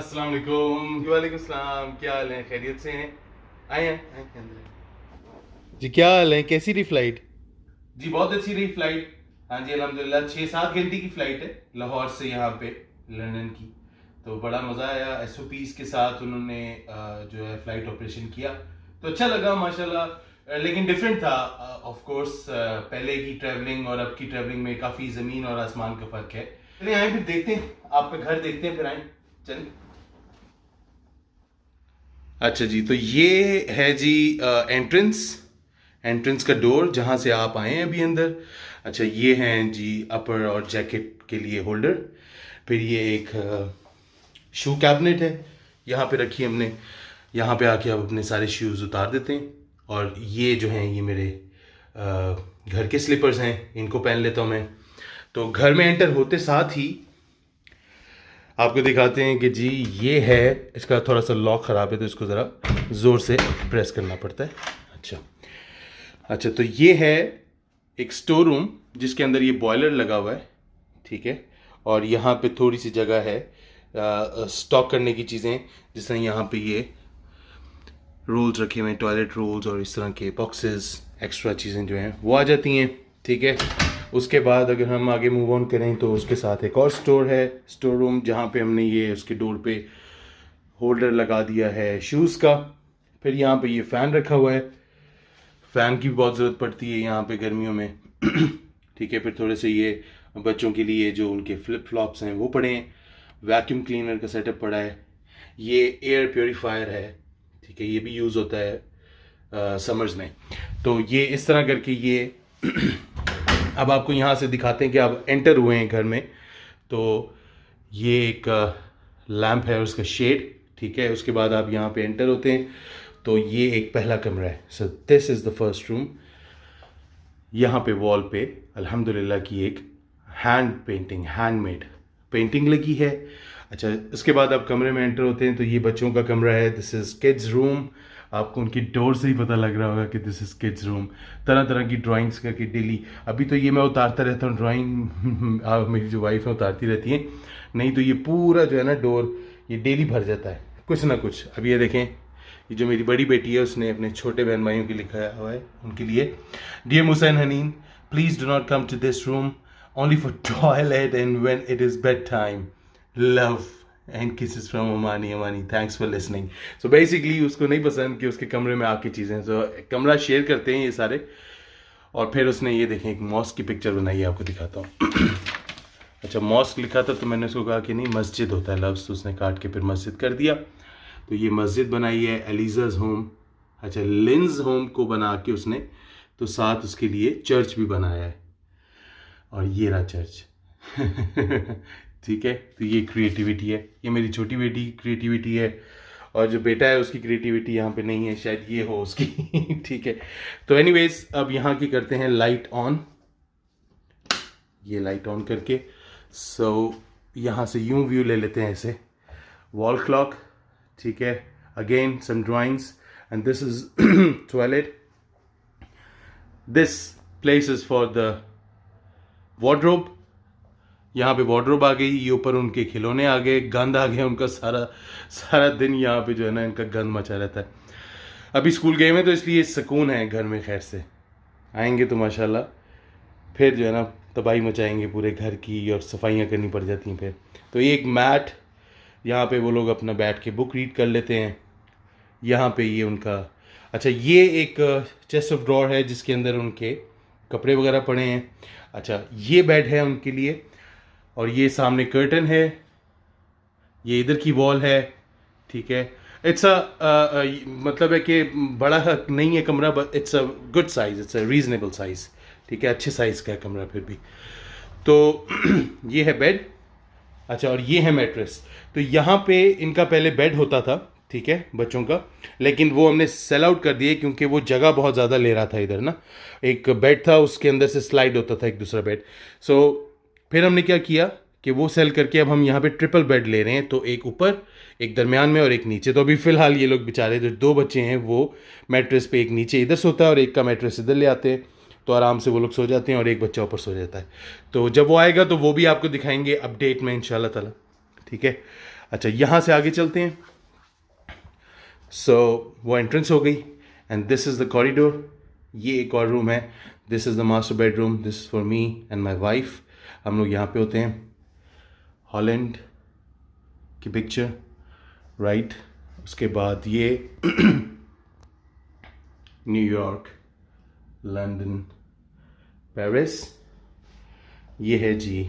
अस्सलाम वालेकुम। वालेकुम सलाम। क्या हाल है? खैरियत से हैं? आए अंदर जी। क्या हाल है? कैसी रही फ्लाइट? जी बहुत अच्छी रही फ्लाइट। हाँ जी अल्हम्दुलिल्लाह 6-7 घंटे की फ्लाइट है लाहौर से यहाँ पे लंदन की। तो बड़ा मज़ा आया। एसओपीज के साथ उन्होंने जो है फ्लाइट ऑपरेशन किया तो अच्छा लगा माशाल्लाह। लेकिन डिफरेंट था ऑफ कोर्स। पहले की ट्रैवलिंग और अब की ट्रैवलिंग में काफ़ी ज़मीन और आसमान का फ़र्क है। चलिए आए फिर देखते हैं आपका घर, देखते हैं फिर आए। चलिए। अच्छा जी, तो ये है जी एंट्रेंस। एंट्रेंस का डोर जहाँ से आप आए हैं अभी अंदर। अच्छा ये हैं जी अपर और जैकेट के लिए होल्डर। फिर ये एक शू कैबिनेट है, यहाँ पे रखी हमने। यहाँ पे आके आप अपने सारे शूज़ उतार देते हैं। और ये जो हैं ये मेरे घर के स्लीपर्स हैं, इनको पहन लेता हूँ मैं। तो घर में एंटर होते साथ ही आपको दिखाते हैं कि जी ये है, इसका थोड़ा सा लॉक ख़राब है तो इसको ज़रा ज़ोर से प्रेस करना पड़ता है। अच्छा अच्छा, तो ये है एक स्टोर रूम जिसके अंदर ये बॉयलर लगा हुआ है, ठीक है। और यहाँ पे थोड़ी सी जगह है स्टॉक करने की चीज़ें, जिस तरह यहाँ पे ये रोल्स रखे हुए हैं, टॉयलेट रोल्स और इस तरह के बॉक्सेस, एक्स्ट्रा चीज़ें जो हैं वो आ जाती हैं, ठीक है। उसके बाद अगर हम आगे मूव ऑन करें तो उसके साथ एक और स्टोर है, स्टोर रूम, जहाँ पे हमने ये उसके डोर पे होल्डर लगा दिया है शूज़ का। फिर यहाँ पे ये फ़ैन रखा हुआ है, फ़ैन की भी बहुत ज़रूरत पड़ती है यहाँ पे गर्मियों में ठीक है। फिर थोड़े से ये बच्चों के लिए जो उनके फ्लिप फ्लॉप्स हैं वो पड़े हैं। वैक्यूम क्लीनर का सेटअप पड़ा है। ये एयर प्योरीफायर है, ठीक है, ये भी यूज़ होता है समर्स में। तो ये इस तरह करके ये अब आपको यहाँ से दिखाते हैं कि आप एंटर हुए हैं घर में। तो ये एक लैंप है, उसका शेड, ठीक है। उसके बाद आप यहाँ पे एंटर होते हैं तो ये एक पहला कमरा है। So this is the first room. यहाँ पे वॉल पे अल्हम्दुलिल्लाह की एक हैंड पेंटिंग, हैंडमेड पेंटिंग लगी है। अच्छा, इसके बाद आप कमरे में एंटर होते हैं तो ये बच्चों का कमरा है। This is kids room. आपको उनकी डोर से ही पता लग रहा होगा कि दिस इज़ किड्स रूम। तरह तरह की ड्राइंग्स करके डेली, अभी तो ये मैं उतारता रहता हूँ ड्राइंग मेरी जो वाइफ है उतारती रहती है, नहीं तो ये पूरा जो है ना डोर ये डेली भर जाता है कुछ ना कुछ। अब ये देखें, ये जो मेरी बड़ी बेटी है उसने अपने छोटे बहन भाइयों के लिखा हुआ है उनके लिए, dear Musa and Haneen, please do not come to this room only for toilet and when it is bed time, love and kisses from Amani. Amani thanks for listening. So basically उसको नहीं पसंद कि उसके कमरे में आके चीज़ें, तो कमरा शेयर करते हैं ये सारे। और फिर उसने ये देखें एक मॉस्क की पिक्चर बनाई है, आपको दिखाता हूँ अच्छा, मॉस्क लिखा था तो मैंने उसको कहा कि नहीं मस्जिद होता है लफ्ज़, तो उसने काट के फिर मस्जिद कर दिया। तो ये मस्जिद बनाई है एलिज़ा's होम। अच्छा, लिंस होम को बना के उसने तो साथ उसके लिए चर्च भी बनाया है, और ये रहा चर्च ठीक है। तो ये क्रिएटिविटी है, ये मेरी छोटी बेटी की क्रिएटिविटी है, और जो बेटा है उसकी क्रिएटिविटी यहाँ पे नहीं है, शायद ये हो उसकी ठीक है। तो एनीवेज अब यहाँ की करते हैं लाइट ऑन। ये लाइट ऑन करके यहाँ से यूं व्यू ले लेते हैं ऐसे। वॉल क्लॉक, ठीक है, again some drawings and this is toilet. This place is for the wardrobe. यहाँ पे वार्डरोब आ गई, ये ऊपर उनके खिलौने आ गए, गंद आ गया उनका, सारा सारा दिन यहाँ पे जो है ना इनका गंद मचा रहता है। अभी स्कूल गए में तो इसलिए सुकून है घर में, खैर से आएंगे तो माशाल्लाह फिर जो है ना तबाही मचाएंगे पूरे घर की, और सफाइयाँ करनी पड़ जाती हैं फिर। तो ये एक मैट, यहाँ पे वो लोग अपना बैठ के बुक रीड कर लेते हैं। यहाँ पे ये उनका, अच्छा ये एक चेस्ट ऑफ ड्रॉर है जिसके अंदर उनके कपड़े वगैरह पड़े हैं। अच्छा, ये बेड है उनके लिए, और ये सामने कर्टन है, ये इधर की वॉल है, ठीक है। इट्स मतलब है कि बड़ा नहीं है कमरा, but it's a good size, it's a reasonable size, ठीक है, अच्छे साइज़ का है कमरा फिर भी। तो ये है बेड। अच्छा, और ये है मैट्रेस। तो यहाँ पे इनका पहले बेड होता था, ठीक है, बच्चों का, लेकिन वो हमने सेल आउट कर दिए क्योंकि वो जगह बहुत ज़्यादा ले रहा था इधर ना। एक बेड था, उसके अंदर से स्लाइड होता था एक दूसरा बेड। सो फिर हमने क्या किया कि वो सेल करके अब हम यहाँ पे ट्रिपल बेड ले रहे हैं, तो एक ऊपर, एक दरमियान में और एक नीचे। तो अभी फ़िलहाल ये लोग बेचारे जो 2 बच्चे हैं वो मैट्रेस पे, एक नीचे इधर सोता है और एक का मैट्रेस इधर ले आते हैं, तो आराम से वो लोग सो जाते हैं और एक बच्चा ऊपर सो जाता है। तो जब वो आएगा तो वो भी आपको दिखाएंगे अपडेट में इंशाल्लाह ताला, ठीक है। अच्छा, यहाँ से आगे चलते हैं. सो वो एंट्रेंस हो गई and this is the corridor. ये एक और रूम है. This is the master bedroom. This is for me and my wife. हम लोग यहाँ पे होते हैं. हॉलैंड की पिक्चर राइट. उसके बाद ये न्यूयॉर्क, लंदन, पेरिस. ये है जी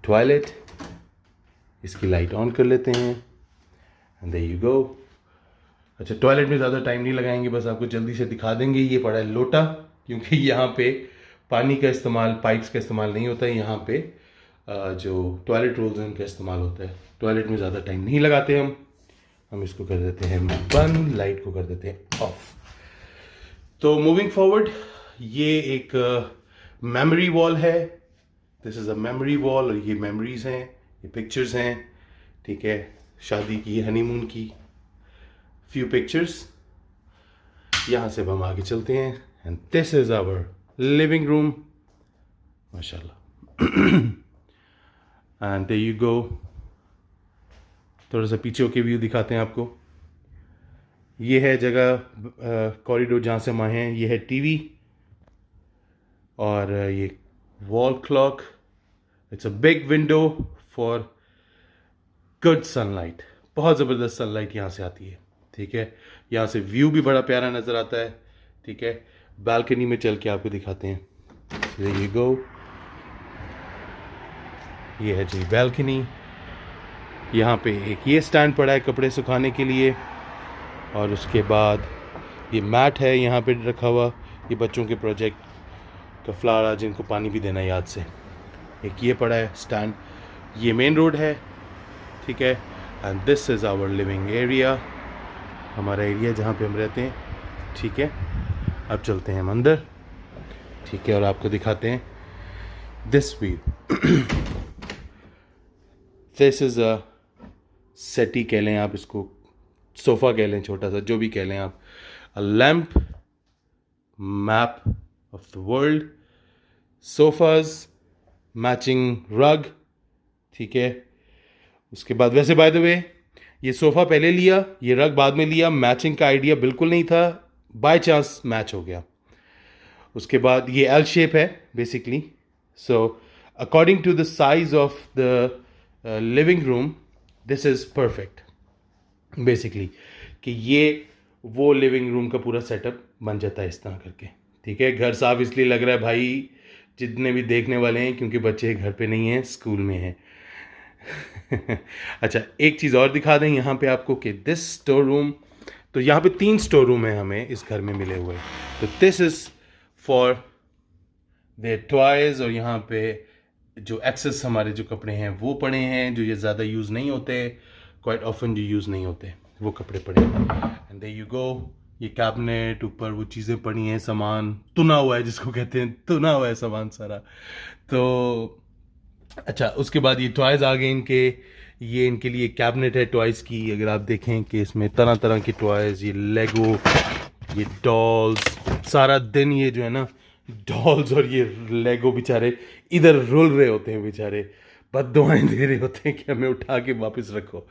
टॉयलेट. इसकी लाइट ऑन कर लेते हैं एंड देयर यू गो. अच्छा, टॉयलेट में ज़्यादा टाइम नहीं लगाएंगे, बस आपको जल्दी से दिखा देंगे. ये पड़ा है लोटा, क्योंकि यहाँ पे पानी का इस्तेमाल, पाइप्स का इस्तेमाल नहीं होता है. यहाँ पे जो टॉयलेट रोल्स हैं उनका इस्तेमाल होता है. टॉयलेट में ज़्यादा टाइम नहीं लगाते हम इसको कर देते हैं बंद, लाइट को कर देते हैं ऑफ. तो मूविंग फॉरवर्ड, ये एक मेमोरी वॉल है. This is a memory wall और ये मेमोरीज हैं, ये पिक्चर्स हैं. ठीक है, शादी की, हनीमून की फ्यू पिक्चर्स. यहाँ से हम आगे चलते हैं and this is our living room. माशाल्लाह. And there you go. थोड़ा सा पीछे के व्यू दिखाते हैं आपको. ये है जगह कॉरिडोर जहाँ से हम आए हैं. ये है टीवी और ये wall clock. It's a big window for good sunlight. बहुत ज़बरदस्त सनलाइट यहाँ से आती है. ठीक है, यहाँ से व्यू भी बड़ा प्यारा नज़र आता है. ठीक है, बालकनी में चल के आपको दिखाते हैं. ये गो, ये है जी बालकनी. यहाँ पे एक ये स्टैंड पड़ा है कपड़े सुखाने के लिए और उसके बाद ये मैट है यहाँ पे रखा हुआ. ये बच्चों के प्रोजेक्ट का फ्लावर आज इनको पानी भी देना याद से. एक ये पड़ा है स्टैंड. ये मेन रोड है. ठीक है, and this is our living area. हमारा एरिया जहाँ पे हम रहते हैं. ठीक है, अब चलते हैं हम अंदर. ठीक है, और आपको दिखाते हैं this view. This is a settee कह लें आप इसको, सोफ़ा कह लें, छोटा सा, जो भी कह लें आप. A lamp, map of the world, sofas, matching rug. ठीक है, उसके बाद वैसे बाय द वे ये सोफ़ा पहले लिया, ये रग बाद में लिया. मैचिंग का आइडिया बिल्कुल नहीं था, बाय चांस मैच हो गया. उसके बाद ये एल शेप है basically. So according to the size of the living room this is perfect basically, कि ये वो लिविंग रूम का पूरा सेटअप बन जाता है इस तरह करके. ठीक है, घर साफ इसलिए लग रहा है भाई जितने भी देखने वाले हैं, क्योंकि बच्चे घर पे नहीं हैं, स्कूल में हैं. अच्छा, एक चीज़ और दिखा दें यहाँ पे आपको कि दिस स्टोर रूम. तो यहाँ पे 3 स्टोर रूम है हमें इस घर में मिले हुए. तो this is for their toys, और यहाँ पे जो एक्सेस हमारे जो कपड़े हैं वो पड़े हैं, जो ये ज़्यादा यूज़ नहीं होते, क्वाइट ऑफन जो यूज़ नहीं होते, वो कपड़े पड़े हैं. And there you go. ये कैबिनेट, ऊपर वो चीज़ें पड़ी हैं, सामान तुना हुआ है, जिसको कहते हैं तुना हुआ है सामान सारा. तो अच्छा, उसके बाद ये टॉयज़ आ गए इनके. ये इनके लिए कैबिनेट है टॉयज़ की. अगर आप देखें कि इसमें तरह तरह के टॉयज़, ये लेगो, ये डॉल्स, सारा दिन ये जो है ना डॉल्स और ये लेगो बेचारे इधर रुल रहे होते हैं, बेचारे बद्दुआएं दे रहे होते हैं कि हमें उठा के वापस रखो.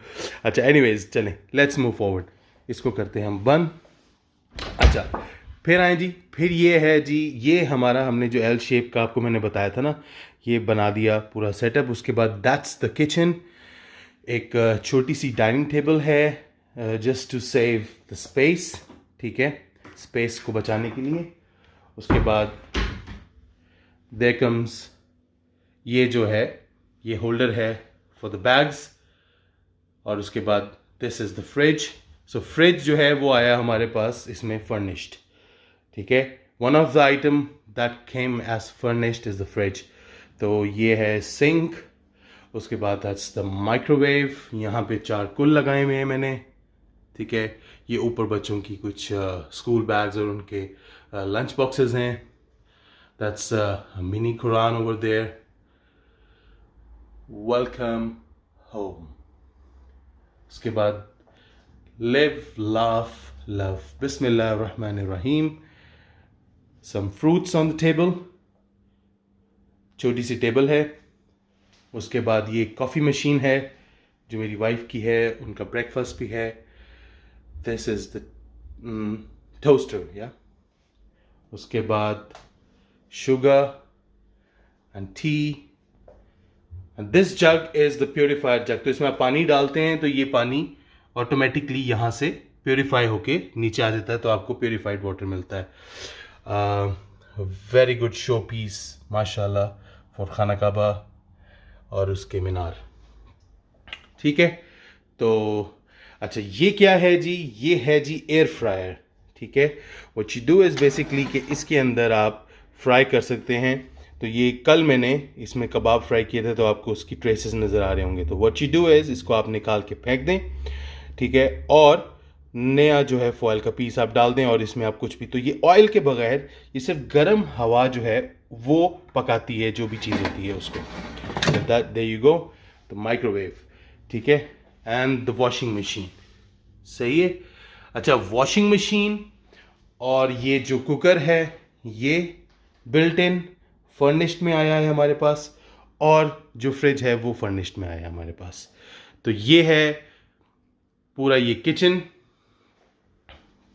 अच्छा, एनीवेज चलें, लेट्स मूव फॉरवर्ड. इसको करते हैं हम बंद. अच्छा, फिर आए जी. फिर ये है जी, ये हमारा, हमने जो एल शेप का आपको मैंने बताया था ना, ये बना दिया पूरा सेटअप. उसके बाद दैट्स द किचन. एक छोटी सी डाइनिंग टेबल है just to save the space. ठीक है, स्पेस को बचाने के लिए. उसके बाद देयर कम्स, ये जो है ये होल्डर है फॉर द बैग्स. और उसके बाद this is the fridge. So fridge जो है वो आया हमारे पास इसमें फर्निश्ड. ठीक है, one of the item that came as furnished is the fridge. तो ये है सिंक. उसके बाद दैट्स द माइक्रोवेव. यहाँ पे 4 कुल लगाए हुए हैं मैंने. ठीक है, ये ऊपर बच्चों की कुछ स्कूल बैग्स और उनके लंच बॉक्सेस हैं. That's mini Quran over there. Welcome home. उसके बाद लिव, लाफ, लव. बिस्मिल्लाहिर्रहमानिर्रहीम. Some fruits on the table. छोटी सी टेबल है. उसके बाद ये कॉफ़ी मशीन है जो मेरी वाइफ की है, उनका ब्रेकफास्ट भी है। दिस इज़ द टोस्टर या। उसके बाद sugar and tea and this jug is the purifier jug. तो इसमें आप पानी डालते हैं तो ये पानी ऑटोमेटिकली यहाँ से प्योरीफाई होके नीचे आ जाता है, तो आपको प्योरीफाइड वाटर मिलता है। वेरी गुड शो पीस माशाल्लाह फॉर खाना काबा और उसके मीनार। ठीक है, तो अच्छा ये क्या है जी? ये है जी एयर फ्रायर। ठीक है, what you do is basically कि इसके अंदर आप फ्राई कर सकते हैं। तो ये कल मैंने इसमें कबाब फ्राई किए थे तो आपको उसकी ट्रेसेस नज़र आ रहे होंगे। तो व्हाट यू डू इज़ इसको आप निकाल के फेंक दें, ठीक है, और नया जो है फॉयल का पीस आप डाल दें और इसमें आप कुछ भी, तो ये ऑयल के बगैर ये सिर्फ गर्म हवा जो है वो पकाती है जो भी चीज़ होती है उसको। There you go. तो माइक्रोवेव, ठीक है, एंड द वॉशिंग मशीन। सही है। अच्छा, वॉशिंग मशीन और ये जो कुकर है ये बिल्ट इन फर्निश्ड में आया है हमारे पास, और जो फ्रिज है वो फर्निश्ड में आया है हमारे पास। तो ये है पूरा ये किचन,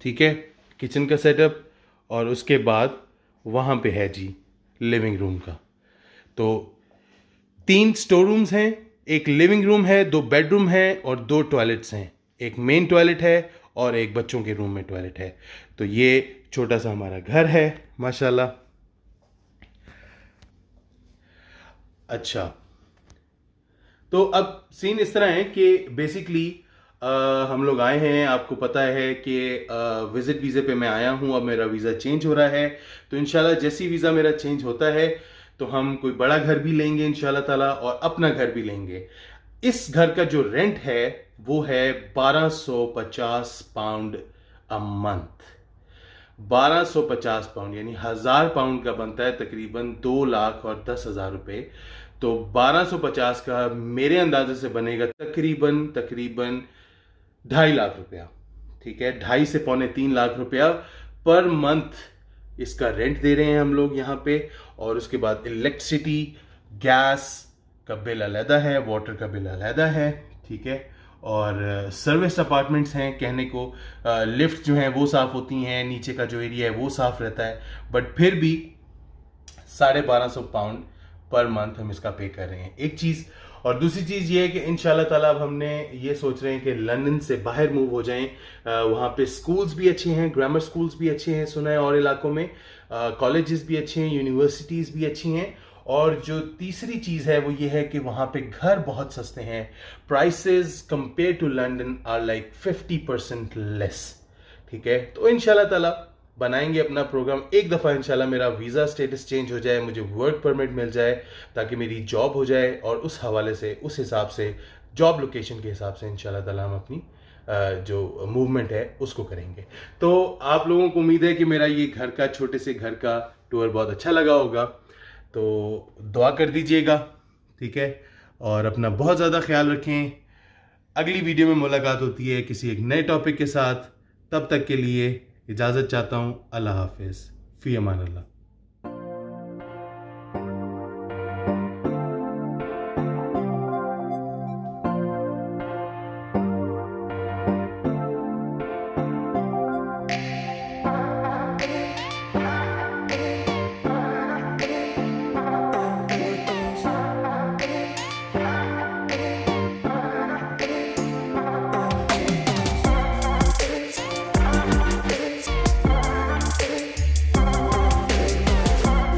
ठीक है, किचन का सेटअप। और उसके बाद वहाँ पे है जी लिविंग रूम का। तो 3 स्टोर रूम्स हैं, एक लिविंग रूम है, 2 बेडरूम है और 2 टॉयलेट्स हैं। एक मेन टॉयलेट है और एक बच्चों के रूम में टॉयलेट है। तो ये छोटा सा हमारा घर है माशाल्लाह। अच्छा, तो अब सीन इस तरह है कि बेसिकली हम लोग आए हैं, आपको पता है कि विजिट वीज़े पे मैं आया हूँ। अब मेरा वीज़ा चेंज हो रहा है, तो इंशाल्लाह जैसी वीज़ा मेरा चेंज होता है तो हम कोई बड़ा घर भी लेंगे इंशाल्लाह ताला, और अपना घर भी लेंगे। इस घर का जो रेंट है वो है 1250 पाउंड अ मंथ। 1250 पाउंड यानी 1000 पाउंड का बनता है तकरीबन 2,10,000 रुपये। तो 1250 का मेरे अंदाजे से बनेगा तकरीबन 2.5 लाख रुपया। ठीक है, 2.5 से 2.25 लाख रुपया पर मंथ इसका रेंट दे रहे हैं हम लोग यहाँ पे। और उसके बाद इलेक्ट्रिसिटी, गैस का बिल अलहदा है, वाटर का बिल अलहदा है, ठीक है। और सर्विस अपार्टमेंट्स हैं कहने को, लिफ्ट जो हैं वो साफ़ होती हैं, नीचे का जो एरिया है वो साफ़ रहता है, बट फिर भी 1250 पाउंड पर मंथ हम इसका पे कर रहे हैं, एक चीज़। और दूसरी चीज़ ये है कि इंशाल्लाह ताला अब हमने ये सोच रहे हैं कि लंदन से बाहर मूव हो जाएं। वहाँ पे स्कूल्स भी अच्छे हैं, ग्रामर स्कूल्स भी अच्छे हैं सुना है, और इलाकों में कॉलेजेस भी अच्छे हैं, यूनिवर्सिटीज़ भी अच्छी हैं। और जो तीसरी चीज़ है वो ये है कि वहाँ पे घर बहुत सस्ते हैं। Prices compare to London are like 50% less. ठीक है, तो इंशाल्लाह ताला बनाएंगे अपना प्रोग्राम। एक दफ़ा इंशाल्लाह मेरा वीज़ा स्टेटस चेंज हो जाए, मुझे वर्क परमिट मिल जाए, ताकि मेरी जॉब हो जाए, और उस हवाले से, उस हिसाब से, जॉब लोकेशन के हिसाब से इंशाल्लाह ताला हम अपनी जो मूवमेंट है उसको करेंगे। तो आप लोगों को उम्मीद है कि मेरा ये घर का, छोटे से घर का टूर बहुत अच्छा लगा होगा। तो दुआ कर दीजिएगा, ठीक है, और अपना बहुत ज़्यादा ख्याल रखें। अगली वीडियो में मुलाकात होती है किसी एक नए टॉपिक के साथ। तब तक के लिए इजाज़त चाहता हूँ। अल्लाह हाफिज़, फ़ी अमान अल्लाह।